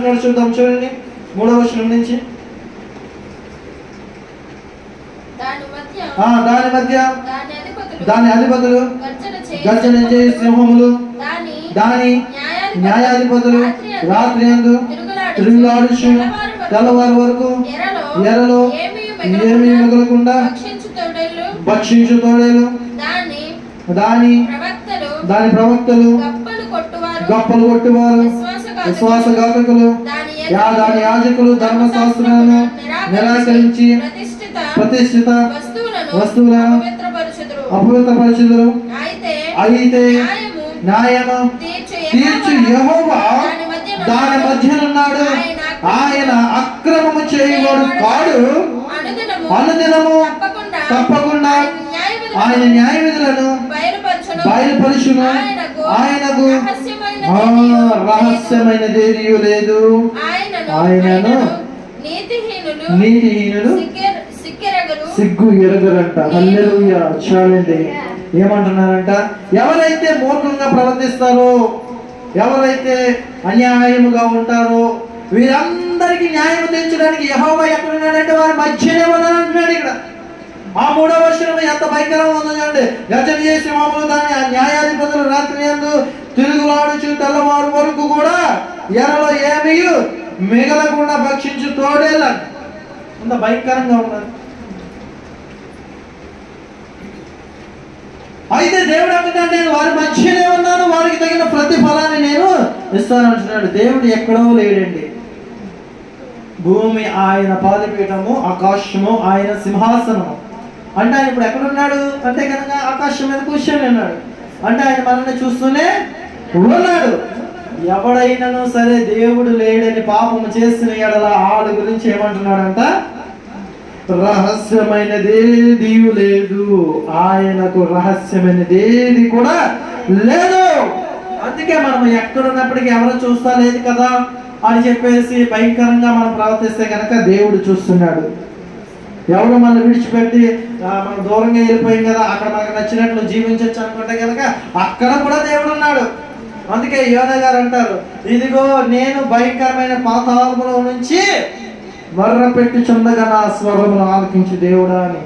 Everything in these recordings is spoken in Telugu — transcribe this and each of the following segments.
ఏమంటున్నాడు చూద్దాం. చూడండి 3వ వచనం నుంచి. దాని మధ్య దాని అధిపతులు గర్జన చేయ సింహములు దాని న్యాయాధిపతులు రాత్రి యందు తిరుగులాడుచు తెల్లవారు వరకు ఎరలో ఏమీ మిగలకుండా భక్షించు తోడేలు దాని ప్రవక్తలు గప్పలు కొట్టువారు విశ్వాసఘాతకులు దాని యాజకులు ధర్మశాస్త్రాలను నిరాకరించి ప్రతిష్ఠిత వస్తువులను అపవిత్రపరచుదురు. అయితే న్యాయము తీర్చు యెహోవా దాని మధ్యనున్నాడు. ఆయన అక్రమము చేయవాడు కాడు. అనుదినము తప్పకుండా ఆయన న్యాయ విధులను బయలుపరచును. ఆయనకు రహస్యమైనదేదీ లేదు. ఆయనను నీతిహీనులు సిగ్గు ఎరగరంట. హల్లెలూయా. చాలండి. ఏమంటున్నారంట? ఎవరైతే మూర్ఖంగా ప్రవర్తిస్తారో, ఎవరైతే అన్యాయముగా ఉంటారో వీరందరికీ న్యాయం తెచ్చడానికి యెహోవా ఎక్కడున్నాడంటే వారి మధ్యనే ఉన్నాడంటున్నాడు. ఇక్కడ ఆ 3వ వచనం ఎంత భయంకరంగా ఉందో చూడండి. గర్జన చేసి మామూలు దాన్ని ఆ న్యాయాధిపతులు రాత్రి యందు తిరుగులాడుచు తెల్లవారు వరకు కూడా ఎరలో ఏమీ మిగలకుండా భక్షించు తోడేళ్ళ. అంత భయంకరంగా ఉన్నది. అయితే దేవుడు అంటున్నాడు, నేను వారి మధ్యనే ఉన్నాను, వారికి తగిన ప్రతిఫలాన్ని నేను ఇస్తానంటున్నాడు. దేవుడు ఎక్కడో లేడండి. భూమి ఆయన పాదపీఠము, ఆకాశము ఆయన సింహాసనము. అంటే ఆయన ఇప్పుడు ఎక్కడున్నాడు అంటే కనుక ఆకాశం మీద కూర్చొని ఉన్నాడు. అంటే ఆయన మనల్ని చూస్తూనే ఉన్నాడు. ఎవడైనాను సరే దేవుడు లేడని పాపము చేసిన ఎడల ఆడు గురించి ఏమంటున్నాడంట? రహస్యమైనదేది లేదు. ఆయనకు రహస్యమైనదేది కూడా లేదు. అందుకే మనం ఎక్కడున్నప్పటికీ ఎవరు చూస్తా లేదు కదా అని చెప్పేసి భయంకరంగా మనం ప్రవర్తిస్తే కనుక దేవుడు చూస్తున్నాడు. ఎవరు మనం విడిచిపెట్టి మనం దూరంగా వెళ్ళిపోయాం కదా, అక్కడ మనకు నచ్చినట్లు జీవించవచ్చు అనుకుంటే కనుక అక్కడ కూడా దేవుడు ఉన్నాడు. అందుకే యోనా గారు అంటారు, ఇదిగో నేను భయంకరమైన పాతాళములో నుంచి వర్ర పెట్టి చుండగా నా స్వరమును ఆలకించి దేవుడా అని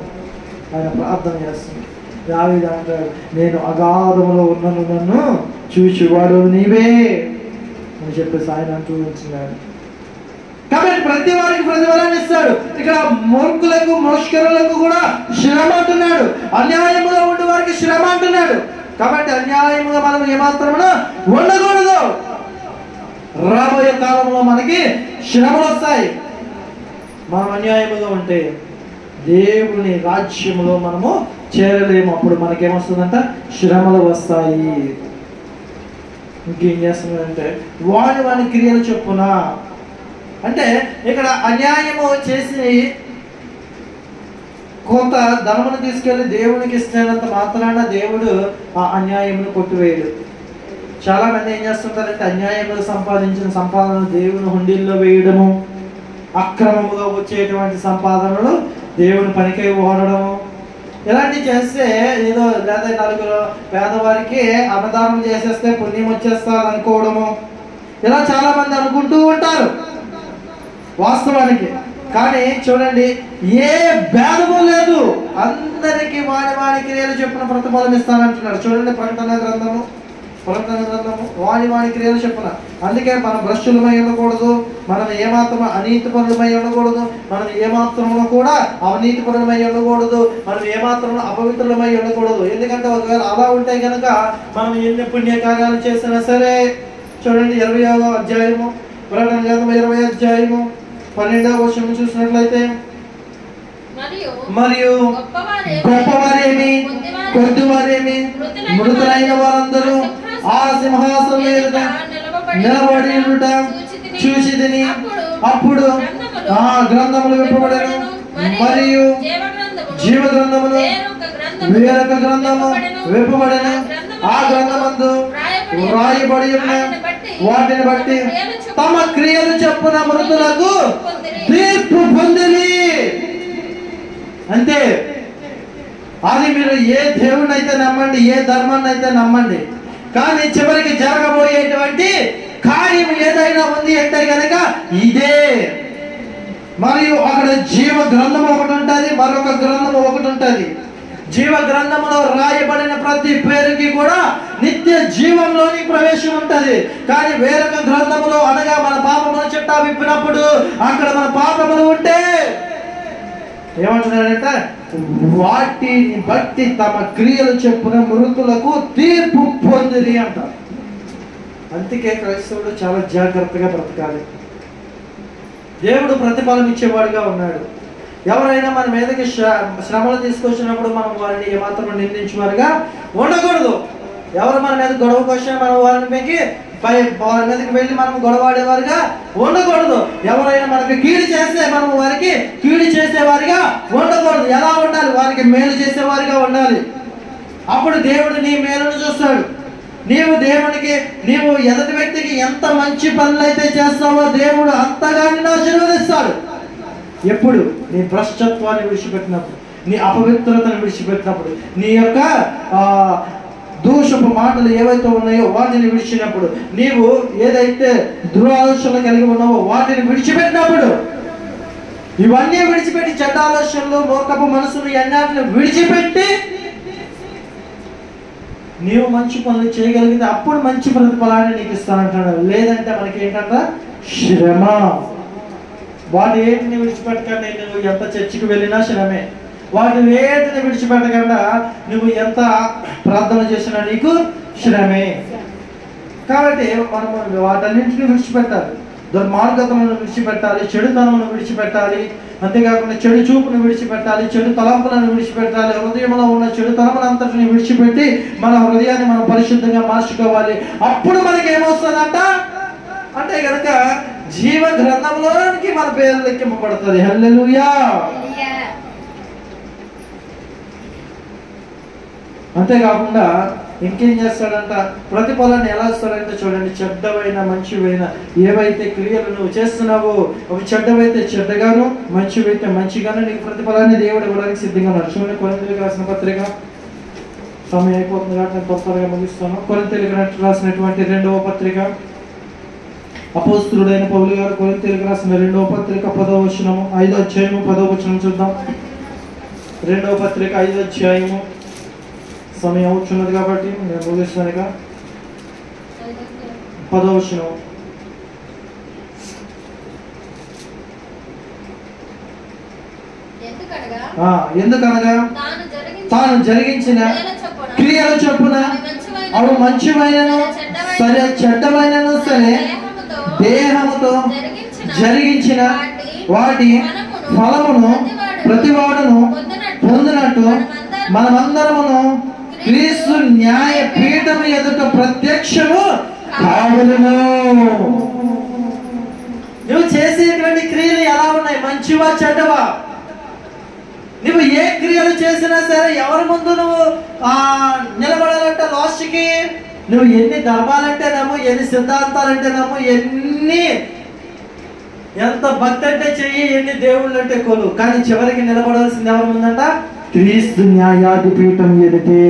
ఆయన ప్రార్థన చేస్తుంది. దావీదు అంటాడు, నేను అగాధములో ఉన్నను, నన్ను చూచువాడు నీవే అని చెప్పేసి ఆయన చూపించినాడు. కాబట్టి ప్రతి వారికి ప్రతిఫలాన్ని ఇస్తాడు. ఇక్కడ మూర్ఖులకు ముష్కరులకు కూడా శ్రమ అంటున్నాడు. అన్యాయముగా ఉండే వారికి శ్రమ అంటున్నాడు. కాబట్టి అన్యాయముగా మనం ఏమాత్రమున ఉండకూడదు. రాబోయే కాలంలో మనకి శ్రమలు వస్తాయి. మనం అన్యాయముగా ఉంటే దేవుని రాజ్యంలో మనము చేరలేము. అప్పుడు మనకేమొస్తుందంట? శ్రమలు వస్తాయి. ఇంకేం చేస్తున్నాడంటే వాని క్రియలు చొప్పున, అంటే ఇక్కడ అన్యాయము చేసి కొంత ధనమును తీసుకెళ్లి దేవునికి ఇస్తున్నంత మాత్రాన దేవుడు ఆ అన్యాయమును కొట్టివేయడు. చాలా మంది ఏం చేస్తుంటారంటే అన్యాయములు సంపాదించిన సంపాదనలు దేవుని హుండీల్లో వేయడము, అక్రమముగా వచ్చేటువంటి సంపాదనలు దేవుని పనికై వాడడము, ఇలాంటివి చేస్తే ఏదో లేదా నలుగురు పేదవారికి అన్నదానం చేసేస్తే పుణ్యం వచ్చేస్తారు అనుకోవడము, ఇలా చాలా మంది అనుకుంటూ ఉంటారు వాస్తవానికి. కానీ చూడండి, ఏ భేదము లేదు, అందరికీ వాడి క్రియలు చెప్పిన ప్రతిఫలం ఇస్తానంటున్నాడు. చూడండి ప్రకటన గ్రంథము వాడి క్రియలు చెప్పిన. అందుకే మనం భ్రష్టులమై ఉండకూడదు, మనం ఏమాత్రం అనీతి పరులమై ఉండకూడదు, మనం ఏమాత్రంలో కూడా అవినీతి పరులమై ఉండకూడదు, మనం ఏమాత్రంలో అపవిత్రులమై ఉండకూడదు. ఎందుకంటే ఒకవేళ అలా ఉంటే కనుక మనం ఎన్ని పుణ్యకార్యాలు చేసినా సరే. చూడండి 20వ అధ్యాయము ప్రకటన గ్రంథం 20వ అధ్యాయము 12వ వచనం చూసినట్లయితే, మరియు గొప్పవారేమి కొద్దివారేమి మృతులైన వారందరూ ఆ సింహాసనం మీద నిలబడి ఉండుట చూసితిని. అప్పుడు ఆ గ్రంథములు విప్పబడెను, మరియు జీవ గ్రంథములు వేరొక గ్రంథము విప్పబడెను. ఆ గ్రంథమందు రాయబడి ఉన్న వాటిని బట్టి తమ క్రియలు చొప్పున మృతులకు తీర్పు పొందిరి. అంతే. అది మీరు ఏ దేవుని అయితే నమ్మండి, ఏ ధర్మాన్ని అయితే నమ్మండి, కానీ చివరికి జరగబోయేటువంటి కార్యం ఏదైనా ఉంది అంటే కనుక ఇదే. మరియు అక్కడ జీవ గ్రంథం ఒకటి ఉంటుంది, మరొక గ్రంథం ఒకటి ఉంటుంది. జీవ గ్రంథంలో రాయబడిన ప్రతి పేరుకి కూడా నిత్య జీవంలోని ప్రవేశం ఉంటుంది. కానీ వేరొక గ్రంథములో అనగా మన పాపముల చిట్టా విప్పినప్పుడు అక్కడ మన పాపములు ఉంటే ఏమంటున్నాడంటే వాటిని బట్టి తమ క్రియలు చెప్పున మృతులకు తీర్పు పొందిరి అంటారు. అందుకే క్రైస్తవుడు చాలా జాగ్రత్తగా బ్రతకాలి. దేవుడు ప్రతిఫలం ఇచ్చేవాడుగా ఉన్నాడు. ఎవరైనా మన మీదకి శ్రమలు తీసుకొచ్చినప్పుడు మనం వారిని ఏమాత్రం నిందించేవారుగా ఉండకూడదు. ఎవరు మన మీద గొడవకు వచ్చినా మనం వారి మీదకి వెళ్ళి మనం గొడవాడేవారుగా ఉండకూడదు. ఎవరైనా మనకి కీడు చేస్తే మనం వారికి కీడు చేసేవారిగా ఉండకూడదు. ఎలా ఉండాలి? వారికి మేలు చేసేవారిగా ఉండాలి. అప్పుడు దేవుడు నీ మేలును చూస్తాడు. నీవు ఎదుటి వ్యక్తికి ఎంత మంచి పనులు అయితే చేస్తావో దేవుడు అంతగా నిన్ను ఆశీర్వదిస్తాడు. ఎప్పుడు? నీ భ్రష్టత్వాన్ని విడిచిపెట్టినప్పుడు, నీ అపవిత్రతను విడిచిపెట్టినప్పుడు, నీ యొక్క దూషపు మాటలు ఏవైతే ఉన్నాయో వాటిని విడిచినప్పుడు, నీవు ఏదైతే దురాలోచనలు కలిగి ఉన్నావో వాటిని విడిచిపెట్టినప్పుడు, ఇవన్నీ విడిచిపెట్టి చెడ్డ ఆలోచనలు, మూర్ఖపు మనసులు అన్నిటిని విడిచిపెట్టి నీవు మంచి పనులు చేయగలిగితే అప్పుడు మంచి ప్రతిఫలాన్ని నీకు ఇస్తానంటాడు. లేదంటే మనకి ఏంటంట? శ్రమ. వాటి వేటిని విడిచిపెట్టకుండా నువ్వు ఎంత చర్చికి వెళ్ళినా శ్రమే. వాటి వేటిని విడిచిపెట్టకుండా నువ్వు ఎంత ప్రార్థన చేసినా నీకు శ్రమే. కాబట్టి మనం వాటన్నింటినీ విడిచిపెట్టాలి. దుర్మార్గతలను విడిచిపెట్టాలి, చెడుతనమును విడిచిపెట్టాలి, అంతేకాకుండా చెడు చూపును విడిచిపెట్టాలి, చెడు తలంపులను విడిచిపెట్టాలి. హృదయంలో ఉన్న చెడు తలములంతటిని విడిచిపెట్టి మన హృదయాన్ని మనం పరిశుద్ధంగా మార్చుకోవాలి. అప్పుడు మనకి ఏమొస్తుందంట అంటే కనుక జీవ గ్రంథంలోనికి మన పేరు లెక్కింపబడుతుంది. హల్లెలూయా. అంతేకాకుండా ఇంకేం చేస్తాడంట? ప్రతిఫలాన్ని ఎలా ఇస్తాడంటే చూడండి, చెడ్డవైన మంచివైన ఏవైతే క్రియలు నువ్వు చేస్తున్నావో అవి చెడ్డవైతే చెడ్డగాను, మంచివైతే మంచిగాను నీకు ప్రతిఫలాన్ని దేవుడు ఇవ్వడానికి సిద్ధంగా ఉన్నాడు. చూడండి, కొరింథీయులకు రాసిన పత్రిక, సమయం అయిపోతుంది కాబట్టి నేను త్వరగా ముగిస్తాను. కొరింథీయులకు రాసినటువంటి 2వ పత్రిక, అపోస్తలుడైన పౌలు గారు కొరింథీయులకు రాసిన 2వ పత్రిక 10వ వచనము, 5వ అధ్యాయము 10వ వచనం చూద్దాం. 2వ పత్రిక 5వ అధ్యాయము. సమయం అవుతున్నది కాబట్టి నేను ముగిస్తాను. 10వ వచనం. ఎందుకనగా తాను జరిగించిన క్రియల చొప్పున అవి మంచివైనను సరే చెడ్డమైనను సరే దేహముతో జరిగించిన వాటి ఫలమును ప్రతివాడును పొందినట్టు మనమందరమును క్రీస్తు న్యాయ పీఠము ఎదుట ప్రత్యక్షము కావును. నువ్వు చేసేటువంటి క్రియలు ఎలా ఉన్నాయి? మంచివా చెడ్డవా? నువ్వు ఏ క్రియలు చేసినా సరే ఎవరి ముందు నువ్వు నిలబడాలంటే లాస్ట్కి నువ్వు ఎన్ని ధర్మాలంటేనేమో, ఎన్ని సిద్ధాంతాలంటేనేమో, ఎంత భక్తి అంటే చెయ్యి, ఎన్ని దేవుళ్ళు అంటే కొలు, కానీ చివరికి నిలబడాల్సింది ఎవరి ముందంట? క్రీస్తు న్యాయాధిపీఠం ఎదుటే.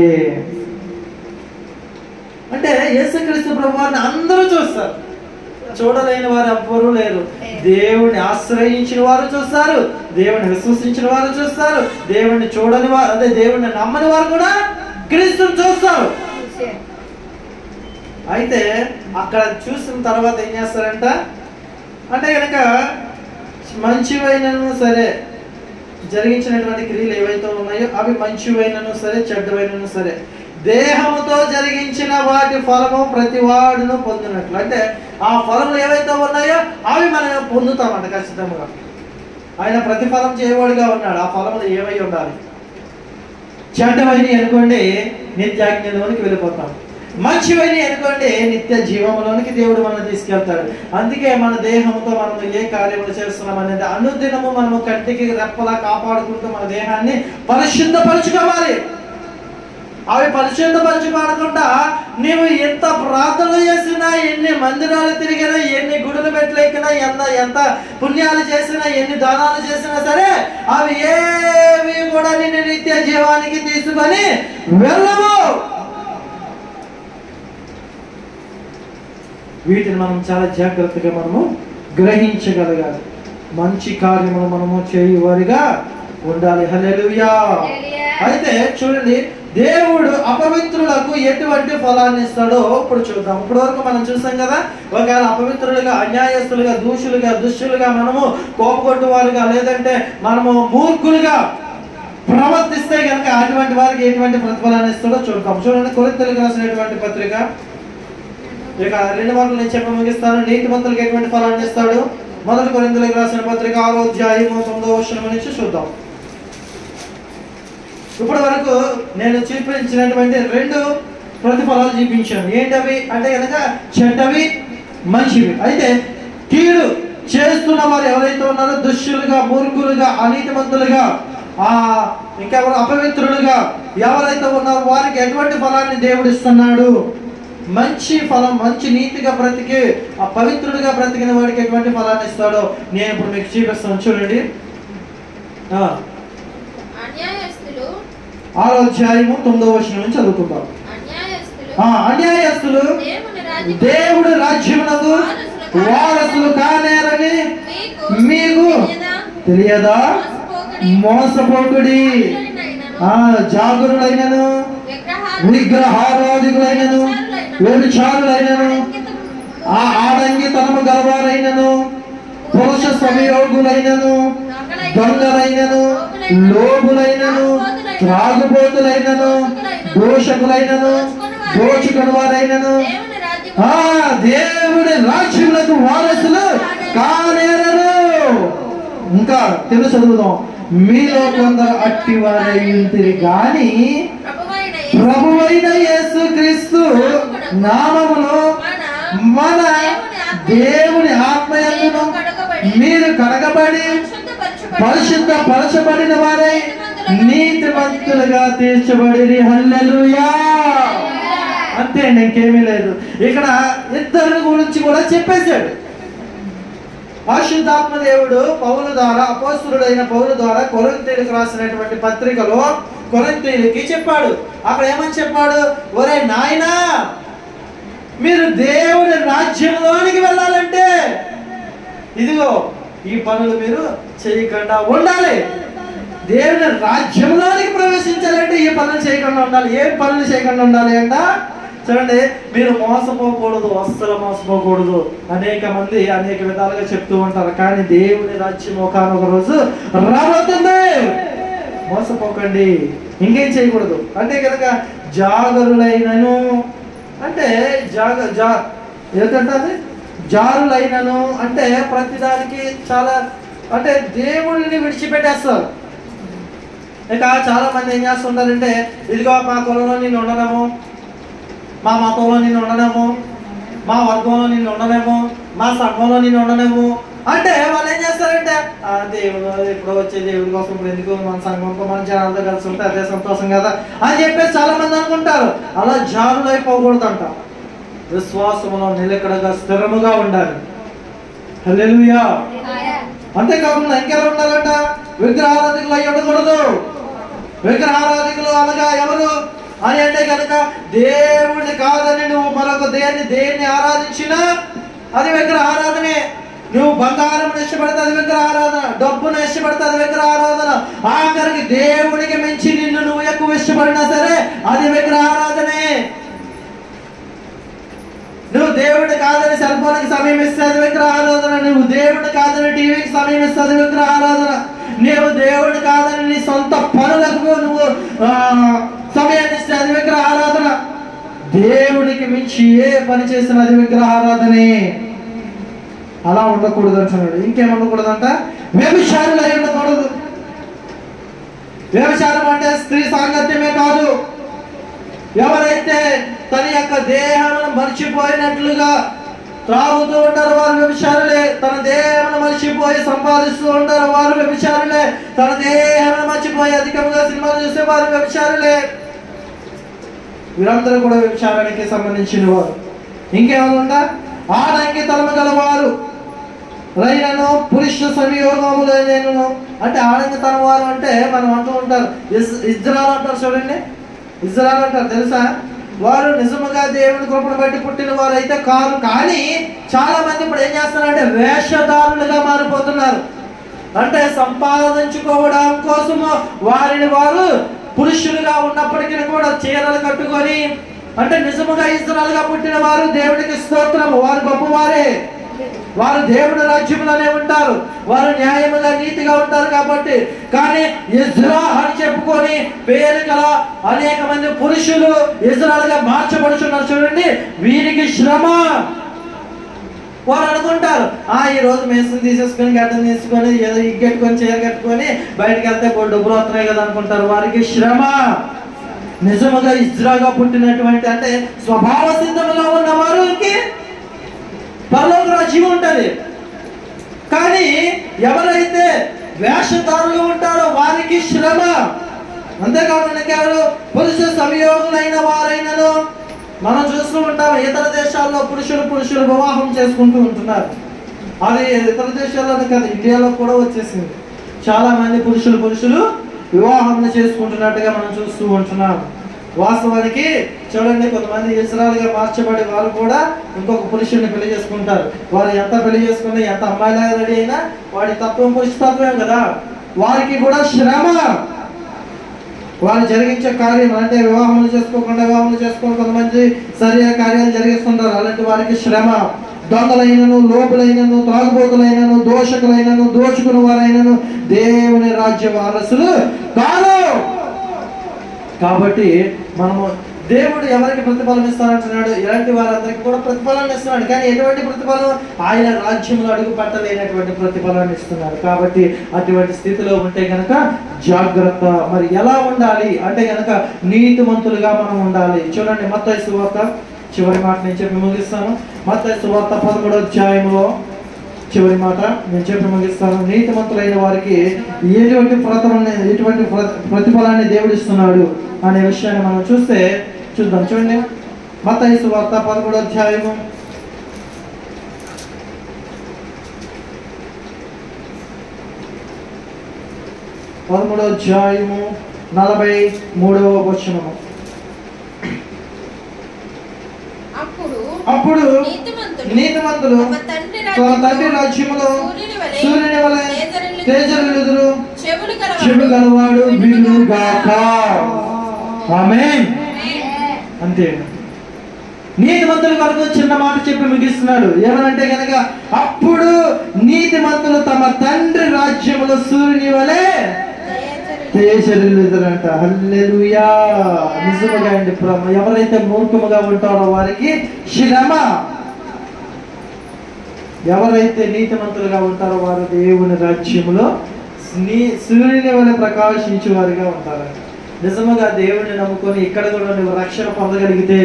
అంటే యేసుక్రీస్తు ప్రభువారిని అందరూ చూస్తారు. చూడలేని వారు ఎవ్వరూ లేరు. దేవుడిని ఆశ్రయించిన వారు చూస్తారు, దేవుడిని విశ్వసించిన వారు చూస్తారు, దేవుడిని చూడని వారు, అదే దేవుడిని నమ్మని వారు కూడా క్రీస్తుని చూస్తారు. అయితే అక్కడ చూసిన తర్వాత ఏం చేస్తారంట అంటే కనుక మంచివైనను సరే జరిగించినటువంటి క్రియలు ఏవైతే ఉన్నాయో అవి మంచివైనను సరే చెడ్డవైనను సరే దేహముతో జరిగించిన వాటి ఫలము ప్రతి వాడును పొందినట్లు. అంటే ఆ ఫలములు ఏవైతే ఉన్నాయో అవి మనం పొందుతామంట ఖచ్చితంగా. ఆయన ప్రతిఫలం చేయవాడుగా ఉన్నాడు. ఆ ఫలములు ఏవై ఉండాలి? చెడ్డవైన అనుకోండి నిత్యాజ్ఞలోనికి వెళ్ళిపోతాం, మంచివైన అనుకోండి నిత్య జీవంలోనికి దేవుడు మనల్ని తీసుకెళ్తాడు. అందుకే మన దేహంతో మనం ఏ కార్యములు చేస్తున్నాం అనేది అనుదినము మనము కంటికి రెప్పలా కాపాడుకుంటూ మన దేహాన్ని పరిశుద్ధపరచుకోవాలి. అవి పరిశుద్ధపరచుకోకుండా నీవు ఎంత ప్రార్థనలు చేసినా, ఎన్ని మందిరాలు తిరిగినా, ఎన్ని గుడులు మెట్లెక్కినా, ఎంత పుణ్యాలు చేసినా, ఎన్ని దానాలు చేసినా సరే అవి ఏవి కూడా నిన్ను నిత్య జీవానికి తీసుకొని వెళ్ళవు. వీటిని మనం చాలా జాగ్రత్తగా మనము గ్రహించగలగాలి. మంచి కార్యములు మనము చేయువారిగా ఉండాలి. హల్లెలూయా. అయితే చూడండి, దేవుడు అపవిత్రులకు ఎటువంటి ఫలాన్ని ఇస్తాడో ఇప్పుడు చూద్దాం. ఇప్పటి వరకు మనం చూసాం కదా, ఒకవేళ అపవిత్రులుగా, అన్యాయస్తులుగా, దూషులుగా, దుష్టులుగా, మనము కోపగొట్టు వారుగా, లేదంటే మనము మూర్ఖులుగా ప్రవర్తిస్తే కనుక అటువంటి వారికి ఎటువంటి ప్రతిఫలాన్ని ఇస్తాడో చూద్దాం. చూడండి, కొరింథీయులకు రాసినటువంటి పత్రిక ఇక 2 మాటలు నేను చెప్పి ముగిస్తాను. నీతిమంతులకు ఎటువంటి ఫలాన్ని ఇస్తాడు? మొదటి కొరింథీయులకు రాసిన పత్రిక 6వ అధ్యాయము 9వ వచనం నుంచి చూద్దాం. ఇప్పటి వరకు నేను చూపించినటువంటి 2 ప్రతిఫలాలు చూపించాను. ఏంటవి అంటే కనుక చెడ్డవి, మంచివి. అయితే కీడు చేస్తున్న వారు ఎవరైతే ఉన్నారో, దుష్టులుగా, మూర్ఖులుగా, అనీతిమంతులుగా, ఇంకెవరు అపవిత్రులుగా ఎవరైతే ఉన్నారో వారికి ఎటువంటి ఫలాన్ని దేవుడు ఇస్తున్నాడు? మంచి ఫలం, మంచి నీతిగా బ్రతికి ఆ పవిత్రుడిగా బ్రతికిన వాడికి ఎటువంటి ఫలాన్ని ఇస్తాడో నేను ఇప్పుడు మీకు చూపిస్తాను. చూడండి, 6వ అధ్యాయము 9వ వచనం నుంచి చదువుకుందాం. అన్యాయస్తులు దేవుడు రాజ్యమునకు వారసులు కానేరని మీకు తెలియదా? మోసపోకుడి, జాగరులైనను, విగ్రహారాధికులైనను, వ్యభిచారులైనను, ఆడంగితనము గలవారైనను, పురుష సంయోగులైనను, దొంగలైనను, లోబులైనను, త్రాగుబోతులైనను, దోషకులైనను, దోచుకుని వారైనను దేవుడి రాజ్యములకు వారసులు కానేరరు. ఇంకా తెలుసు చదువుదాం. మీలో కొందరు అట్టి వారై ఉంటిరి గాని ప్రభువైన యేసుక్రీస్తు నామములో మన దేవుని ఆత్మయందును మీరు కడగబడి పరిశుద్ధపరచబడిన వారై నీతిమంతులుగా తీర్చబడి. హల్లెలూయా. అంతే, ఇంకేమీ లేదు. ఇక్కడ 2 గురించి కూడా చెప్పేశాడు. పరిశుద్ధాత్మ దేవుడు పౌలు ద్వారా, అపోస్తలుడైన పౌలు ద్వారా కొరింథీయులకు రాసినటువంటి పత్రికలో కొరింథీయులకి చెప్పాడు. అక్కడ ఏమని చెప్పాడు? ఒరే నాయనా, మీరు దేవుని రాజ్యంలోనికి వెళ్ళాలంటే ఇదిగో ఈ పనులు మీరు చేయకుండా ఉండాలి. దేవుని రాజ్యంలోనికి ప్రవేశించాలంటే ఈ పనులు చేయకుండా ఉండాలి. ఏ పనులు చేయకుండా ఉండాలి అంట? చూడండి, మీరు మోసపోకూడదు, అస్సలు మోసపోకూడదు. అనేక మంది అనేక విధాలుగా చెప్తూ ఉంటారు, కానీ దేవుని రాజ్యం ఒకనొక రోజు రాబోతుంది. మోసపోకండి. ఇంకేం చేయకూడదు అంటే కనుక జాగరులైనను అంటే ఏంటంటే జారులైనను అంటే ప్రతిదానికి చాలా అంటే దేవుడిని విడిచిపెట్టేస్తారు. ఇక చాలా మంది ఏం చేస్తుంటారంటే, ఇదిగో మా కులంలో నేను ఉండలేము, మా మతంలో నేను ఉండలేము, మా వర్గంలో నేను ఉండలేము, మా సంఘంలో నేను ఉండలేము అంటే వాళ్ళు ఏం చేస్తారంటే, దేవుడు ఇప్పుడు వచ్చే దేవుడి కోసం ఇప్పుడు ఎందుకు, మన సంఘంతో మన జనాలతో కలిసి ఉంటే అదే సంతోషం కదా అని చెప్పేసి చాలా మంది అనుకుంటారు. అలా జారులు అయిపోకూడదంట. విశ్వాసములో నిలకడగా స్థిరముగా ఉండాలి. హల్లెలూయా. అంతేకాకుండా ఇంకెలా ఉండాలంట? విగ్రహారాధికులు అయి ఉండకూడదు. విగ్రహారాధికులు అనగా ఎవరు అని అంటే కనుక దేవుడిని కాదని నువ్వు మరొక దేన్ని ఆరాధించినా అది విగ్రహారాధనే. నువ్వు బంగారం ఇష్టపడితే అది విగ్రహారాధన, డబ్బును ఇష్టపడితే అది విగ్రహారాధన, ఆఖరికి దేవుడికి మించి నిన్ను నువ్వు ఎక్కువ ఇష్టపడినా సరే అది విగ్రహారాధనే. నువ్వు దేవుడిని కాదని సెల్ ఫోన్కి సమయం ఇస్తే అది విగ్రహారాధన. నువ్వు దేవుడిని కాదని టీవీకి సమయం ఇస్తే అది విగ్రహారాధన. నువ్వు దేవుడిని కాదని నీ సొంత పనులకు నువ్వు సమయాన్ని ఇస్తే అది విగ్రహారాధన. దేవుడికి మించి ఏ పని చేసినా అది విగ్రహారాధనే. అలా ఉండకూడదు అంటున్నాడు. ఇంకేం ఉండకూడదంట? వ్యభిచారులు అయి ఉండకూడదు. వ్యభిచారం అంటే స్త్రీ సాంగత్యమే కాదు. ఎవరైతే తన యొక్క దేహాలను మర్చిపోయినట్లుగా త్రాగుతూ ఉంటారు వారు వ్యభిచారులే. తన దేహాలను మర్చిపోయి సంపాదిస్తూ ఉంటారు వారు వ్యభిచారులే. తన దేహాలను మర్చిపోయి అధికంగా సినిమాలు చూసే వారు వ్యభిచారులే. వీరందరూ కూడా వ్యభిచారానికి సంబంధించిన వారు. ఇంకేమన్నా? ఆడంగి తలము గలవారు రైనను పురుష సంయోగములైనను అంటే ఆడంగి తలం వారు అంటే మనం అంటూ ఉంటారు ఇజ్రాయెల్ అంటారు. చూడండి, ఇజ్రాయెల్ అంటారు తెలుసా? వారు నిజముగా దేవుని కృపను బట్టి పుట్టిన వారు అయితే కారు. కానీ చాలా మంది ఇప్పుడు ఏం చేస్తున్నారంటే వేషధారులుగా మారిపోతున్నారు. అంటే సంపాదించుకోవడం కోసము వారిని వారు పురుషులుగా ఉన్నప్పటికీ కూడా చీరలు కట్టుకొని, అంటే నిజముగా ఇజ్రాయెలుగా పుట్టిన వారు దేవుడికి స్తోత్రము, వారు గొప్పవారే, వారు దేవుడి రాజ్యంలోనే ఉంటారు, వారు న్యాయముగా నీతిగా ఉంటారు కాబట్టి. కానీ ఇజ్రా అని చెప్పుకొని పేరు గల అనేక మంది పురుషులు ఇజ్రాయెలుగా మార్చబడుతున్నారు. చూడండి, వీరికి శ్రమ. వారు అనుకుంటారు ఈ రోజు మేసం తీసేసుకొని గడ్డం తీసుకొని ఏదో ఇగ్గెట్టుకొని చీర కట్టుకొని బయటకు వెళ్తే డబ్బులు వస్తున్నాయి కదా అనుకుంటారు. వారికి శ్రమ. నిజముగా ఇజ్రాగా పుట్టినటువంటి అంటే స్వభావ సిద్ధంలో ఉన్న వారికి పరలోక రాజ్యం ఉంటుంది. కానీ ఎవరైతే వేషధారులు ఉంటారో వారికి శ్రమ. అంతేకాకుండా కేవలం పురుష సంయోగులైన వారైనను మనం చూస్తూ ఉంటాం. ఇతర దేశాల్లో పురుషులు వివాహం చేసుకుంటూ ఉంటున్నారు. అది ఇతర దేశాల్లోనే కాదు, ఇండియాలో కూడా వచ్చేసింది. చాలా మంది పురుషులు వివాహం చేసుకుంటున్నట్టుగా మనం చూస్తూ ఉంటున్నాం. వాస్తవానికి చూడండి, కొంతమంది ఇజ్రాయెలుగా మార్చబడి వారు కూడా ఇంకొక పురుషుడిని పెళ్లి చేసుకుంటారు. వారు ఎంత పెళ్లి చేసుకున్నా, ఎంత అమ్మాయిలా రెడీ అయినా వాడి తత్వం పురుషతత్వమే కదా. వారికి కూడా శ్రమ. వారు జరిగించే కార్యం అంటే వివాహములు చేసుకోకుండా కొంతమంది శరీర కార్యాలు జరిగిస్తుంటారు. అలాంటి వారికి శ్రమ. దొంగలైనను, లోపులైనను, త్రాగుబోతులైనను, దోషకులైనను, దోచుకుని వారైనను దేవుని రాజ్య వారసులు కాదు. కాబట్టి మనము దేవుడు ఎవరికి ప్రతిఫలం ఇస్తానంటున్నాడు? ఇలాంటి వారందరికీ కూడా ప్రతిఫలాన్ని ఇస్తున్నాడు. కానీ ఎటువంటి ప్రతిఫలం? ఆయన రాజ్యంలో అడుగు పెట్టలేనటువంటి ప్రతిఫలాన్ని ఇస్తున్నాడు. కాబట్టి అటువంటి స్థితిలో ఉంటే గనక జాగ్రత్త. మరి ఎలా ఉండాలి అంటే గనక నీతిమంతులుగా మనం ఉండాలి. చూడండి, మత్తయి సువార్త చివరి మాట నేను చెప్పి ముగిస్తాను. మత్తయి సువార్త 13వ అధ్యాయంలో చివరి మాట నేను చెప్పి ముగిస్తాను. నీతిమంతులైన వారికి ఎటువంటి ప్రతిఫలాన్ని దేవుడు ఇస్తున్నాడు అనే విషయాన్ని మనం చూద్దాం. చూడండి, మత్తయి సువార్త 13వ అధ్యాయము 43వ వచనము. అప్పుడు నీతిమంతులు తమ తండ్రి రాజ్యములో సూర్యుని వలె తేజరిల్లుదురు. చెవులు గలవాడు వినుగాక. ఆమేన్. అంతే. నీతిమంతుల కొరకు చిన్న మాట చెప్పి ముగిస్తున్నాడు. ఏమనంటే కనుక అప్పుడు నీతిమంతులు తమ తండ్రి రాజ్యములో సూర్యుని వలె తేజరిల్లుదురంట. హల్లెలూయా. నిజముగా అండి, ఎవరైతే మూర్ఖముగా ఉంటారో వారికి శ్రమ. ఎవరైతే నీతిమంతులుగా ఉంటారో వారు దేవుని రాజ్యములో సూర్యుని వలె ప్రకాశించే వారిగా ఉంటారంట. నిజముగా దేవుడిని నమ్ముకొని ఇక్కడ కూడా నువ్వు రక్షణ పొందగలిగితే,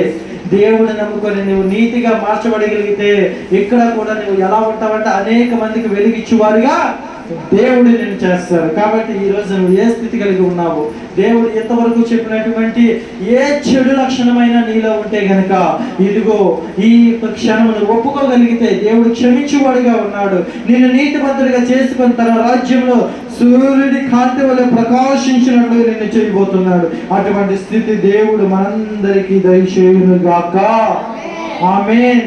దేవుడిని నమ్ముకొని నువ్వు నీతిగా మార్చబడగలిగితే, ఇక్కడ కూడా నువ్వు ఎలా ఉంటావంటే అనేక మందికి వెలిగించేవారుగా దేవుడు నేను చేస్తాడు. కాబట్టి ఈ రోజు నువ్వు ఏ స్థితి కలిగి ఉన్నావు, దేవుడు ఎంతవరకు చెప్పినటువంటి ఏ చెడు లక్షణమైన నీలో ఉంటే గనక ఇదిగో ఈ క్షణమును ఒప్పుకోగలిగితే దేవుడు క్షమించేవాడుగా ఉన్నాడు. నిన్ను నీతిమంతుడిగా చేసుకొని తన రాజ్యంలో సూర్యుడి కాంతి వలె ప్రకాశించినట్లు నిన్ను చేయబోతున్నాడు. అటువంటి స్థితి దేవుడు మనందరికీ దయచేయును గాక. ఆమేన్.